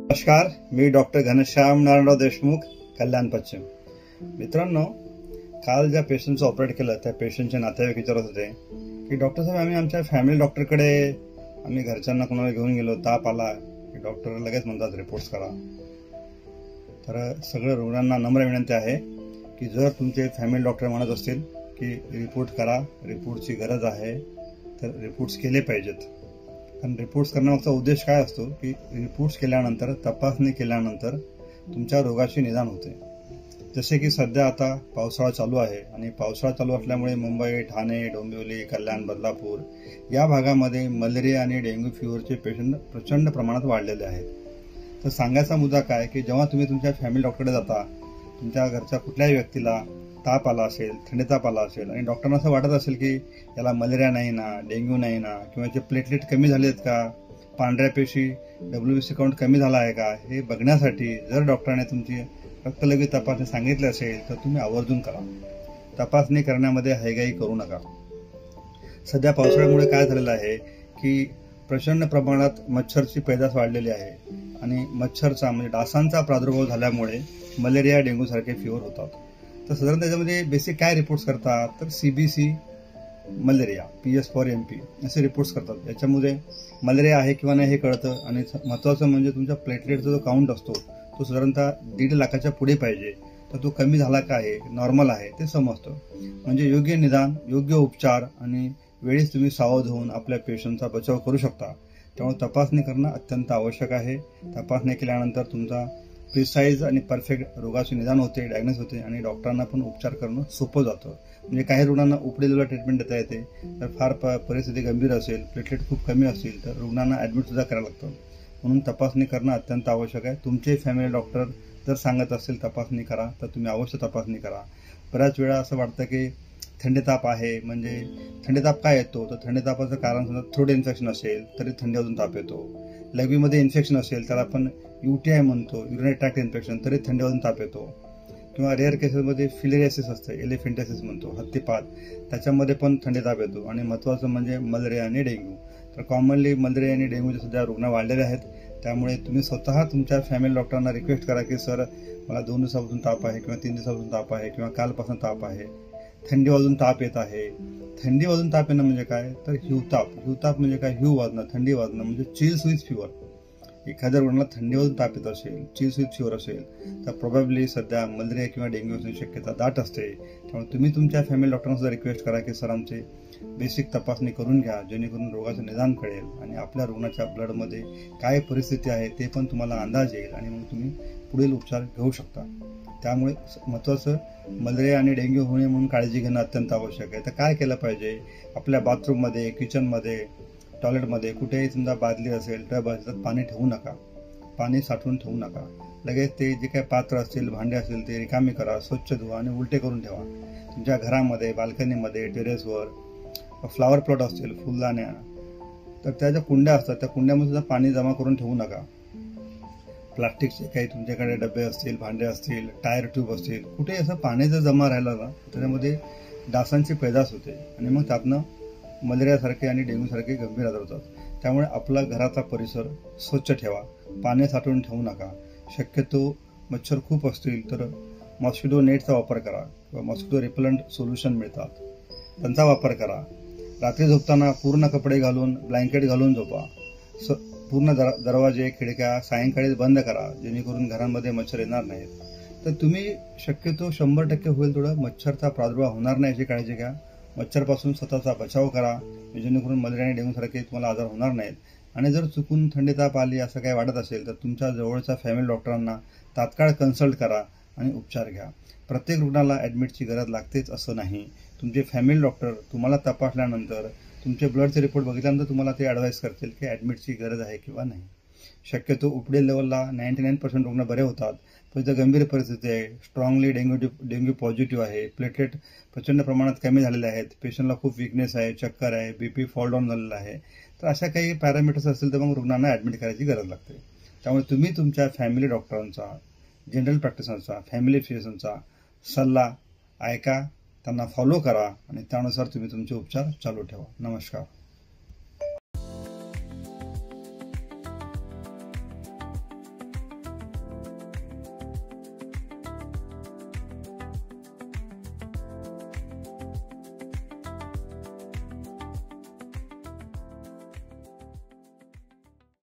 नमस्कार, मी डॉक्टर घनश्याम नारायणराव देशमुख, कल्याण पश्चिम. मित्रांनो, काल ज्या पेशंटचं ऑपरेट केलं त्या पेशंटचे नातेवाईक विचारत होते की डॉक्टर साहेब, आम्ही आमच्या फॅमिली डॉक्टरकडे आम्ही घरच्यांना कोणाला घेऊन गेलो, ताप आला की डॉक्टर लगेच म्हणतात रिपोर्ट्स करा. तर सगळ्या रुग्णांना नम्र विनंती आहे की जर तुमचे फॅमिली डॉक्टर म्हणत असतील की रिपोर्ट करा, रिपोर्टची गरज आहे, तर रिपोर्ट्स केले पाहिजेत. कारण रिपोर्ट्स करण्यामागचा उद्देश काय असतो की रिपोर्ट्स केल्यानंतर, तपासणी केल्यानंतर तुमच्या रोगाचे निदान होते. जसे की सध्या आता पावसाळा चालू आहे आणि पावसाळा चालू असल्यामुळे मुंबई, ठाणे, डोंबिवली, कल्याण, बदलापूर या भागामध्ये मलेरिया आणि डेंग्यू फिवरचे पेशंट प्रचंड प्रमाणात वाढलेले आहेत. तर सांगायचा मुद्दा काय की जेव्हा तुम्ही तुमच्या फॅमिली डॉक्टरकडे जाता, तुमच्या घरच्या कुठल्याही व्यक्तीला ताप आला असेल, थंडी ताप आला असेल आणि डॉक्टरांना असं वाटत असेल की याला मलेरिया नाही ना, डेंग्यू नाही ना, किंवा याचे प्लेटलेट कमी झालेत का, पांढऱ्या पेशी WBC काउंट कमी झाला आहे का, हे बघण्यासाठी जर डॉक्टरांनी तुमची रक्तलघवी तपासणी सांगितली असेल तर तुम्ही आवर्जून करा. तपासणी करण्यामध्ये हयगय करू नका. सध्या पावसाळ्यामुळे काय झालेलं आहे की प्रचंड प्रमाणात मच्छरची पैदास वाढलेली आहे आणि मच्छरचा म्हणजे डासांचा प्रादुर्भाव झाल्यामुळे मलेरिया, डेंग्यू सारखे फिवर होतात. तर साधारण त्याच्यामध्ये बेसिक काय रिपोर्ट्स करतात तर CBC malaria, PS for MP असे रिपोर्ट्स करतात. याच्यामध्ये मलेरिया आहे किंवा नाही हे कळतं आणि महत्त्वाचं म्हणजे तुमच्या प्लेटलेटचा जो काउंट असतो तो साधारणतः 1.5 लाखाच्या पुढे पाहिजे. तर तो कमी झाला का आहे, नॉर्मल आहे ते समजतं. म्हणजे योग्य निदान, योग्य उपचार आणि वेळीच तुम्ही सावध होऊन आपल्या पेशंटचा बचाव करू शकता. त्यामुळे तपासणी करणं अत्यंत आवश्यक आहे. तपासणी केल्यानंतर तुमचा प्रिसाईज आणि परफेक्ट रोगाचे निदान होते, डायग्नोस होते आणि डॉक्टरांना पण उपचार करणं सोपं जातं. म्हणजे काही रुग्णांना उपडी लेवलला ट्रीटमेंट देता येते. तर फार परिस्थिती गंभीर असेल, प्लेटलेट खूप कमी असतील तर रुग्णांना ॲडमिटसुद्धा करायला लागतं. म्हणून तपासणी करणं अत्यंत आवश्यक आहे. तुमचे फॅमिली डॉक्टर जर सांगत असेल तपासणी करा तर तुम्ही अवश्य तपासणी करा. बऱ्याच वेळा असं वाटतं की थंडी ताप आहे, म्हणजे थंडी ताप काय येतो तर थंडी तापाचं कारण समजा थ्रोट इन्फेक्शन असेल तरी थंडी वाजून ताप येतो. लघवीमध्ये इन्फेक्शन असेल त्याला आपण UTI म्हणतो, युरिनरी ट्रॅक्ट इन्फेक्शन, तरी थंडी वाजून ताप येतो. किंवा रेअर केसेसमध्ये फिलेरियासिस असतं, एलिफेंटासिस म्हणतो, हत्तीपात, त्याच्यामध्ये पण थंडी ताप येतो. आणि महत्त्वाचं म्हणजे मलेरिया आणि डेंग्यू. तर कॉमनली मलेरिया आणि डेंग्यूचे सध्या रुग्ण वाढलेले आहेत. त्यामुळे तुम्ही स्वतः तुमच्या फॅमिली डॉक्टरांना रिक्वेस्ट करा की सर, मला 2 दिवसापासून ताप आहे किंवा 3 दिवसापासून ताप आहे किंवा कालपासून ताप आहे, थंडी वाजून ताप येत आहे. थंडी वाजून ताप येणं म्हणजे काय तर हिवताप म्हणजे काय, हिव वाजणं, थंडी वाजणं म्हणजे चिल्स विथ फिवर. एखाद्या रुग्णाला थंडी वाजून ताप येत असेल, चिल्स विथ फिवर असेल तर प्रोबॅबली सध्या मलेरिया किंवा डेंग्यू असण्याची शक्यता दाट असते. त्यामुळे तुम्ही तुमच्या फॅमिली डॉक्टरांना सुद्धा रिक्वेस्ट करा की सर, आमचे बेसिक तपासणी करून घ्या, जेणेकरून रोगाचं निदान कळेल आणि आपल्या रुग्णाच्या ब्लडमध्ये काय परिस्थिती आहे ते पण तुम्हाला अंदाज येईल आणि मग तुम्ही पुढील उपचार घेऊ शकता. त्यामुळे महत्त्वाचं मलेरिया आणि डेंग्यू होऊ नये म्हणून काळजी घेणं अत्यंत आवश्यक आहे. तर काय केलं पाहिजे, आपल्या बाथरूममध्ये, किचनमध्ये, टॉयलेटमध्ये कुठेही समजा बादली असेल, टब असेल तर पाणी ठेवू नका, पाणी साठवून ठेवू नका. लगेच ते जे काही पात्र असतील, भांडे असतील ते रिकामी करा, स्वच्छ धुवा आणि उलटे करून ठेवा. तुमच्या घरामध्ये, बाल्कनीमध्ये, टेरेसवर फ्लॉवर प्लॉट असतील, फुलदाण्या, तर त्या ज्या कुंड्या असतात त्या कुंड्यामध्ये सुद्धा पाणी जमा करून ठेवू नका. प्लास्टिकचे काही तुमच्याकडे डबे असतील, भांडे असतील, टायर ट्यूब असतील, कुठे असं पाणी जर जमा राहिलं ना त्याच्यामध्ये डासांची पैदास होते आणि मग त्यातनं मलेरियासारखे आणि डेंग्यूसारखे गंभीर आजार होतात. त्यामुळे आपला घराचा परिसर स्वच्छ ठेवा, पाणी साठवून ठेवू नका. शक्यतो मच्छर खूप असतील तर मॉस्किटो नेटचा वापर करा किंवा मॉस्किटो रिपेलंट सोल्युशन मिळतात, त्यांचा वापर करा. रात्री झोपताना पूर्ण कपडे घालून, ब्लँकेट घालून झोपा. पूर्ण दरवाजे, खिडक्या सायंकाळी बंद करा, जेणेकरून घरामध्ये मच्छर येणार नाहीत. तर तुम्ही शक्यतो 100% होईल तेवढं मच्छरचा प्रादुर्भाव होणार नाही याची काळजी घ्या. मच्छरपासून स्वतःचा बचाव करा, जेणेकरून मलेरिया आणि डेंग्यूसारखे तुम्हाला आजार होणार नाहीत. आणि जर चुकून थंडी ताप आली असं काही वाटत असेल तर तुमच्या जवळच्या फॅमिली डॉक्टरांना तात्काळ कन्सल्ट करा आणि उपचार घ्या. प्रत्येक रुग्णाला ॲडमिटची गरज लागतेच असं नाही. तुमचे फॅमिली डॉक्टर तुम्हाला तपासल्यानंतर, तुमचे ब्लडचे रिपोर्ट बघितल्यानंतर तुम्हाला ते ॲडवाईस करतील की ॲडमिटची गरज आहे किंवा नाही. शक्यतो उपडी लेवलला 99% रुग्ण बरे होतात. पण जर गंभीर परिस्थिती आहे, स्ट्रॉंगली डेंग्यू पॉझिटिव्ह आहे, प्लेटलेट प्रचंड प्रमाणात कमी झालेले आहेत, पेशंटला खूप विकनेस आहे, चक्कर आहे, BP फॉल डाऊन झालेला आहे, तर अशा काही पॅरामीटर्स असतील तर मग रुग्णांना ॲडमिट करायची गरज लागते. त्यामुळे तुम्ही तुमच्या फॅमिली डॉक्टरांचा, जनरल प्रॅक्टिशनरचा, फॅमिली फिजिशियनचा सल्ला ऐका, त्यांना फॉलो करा आणि त्यानुसार तुम्ही तुमचे उपचार चालू ठेवा. नमस्कार.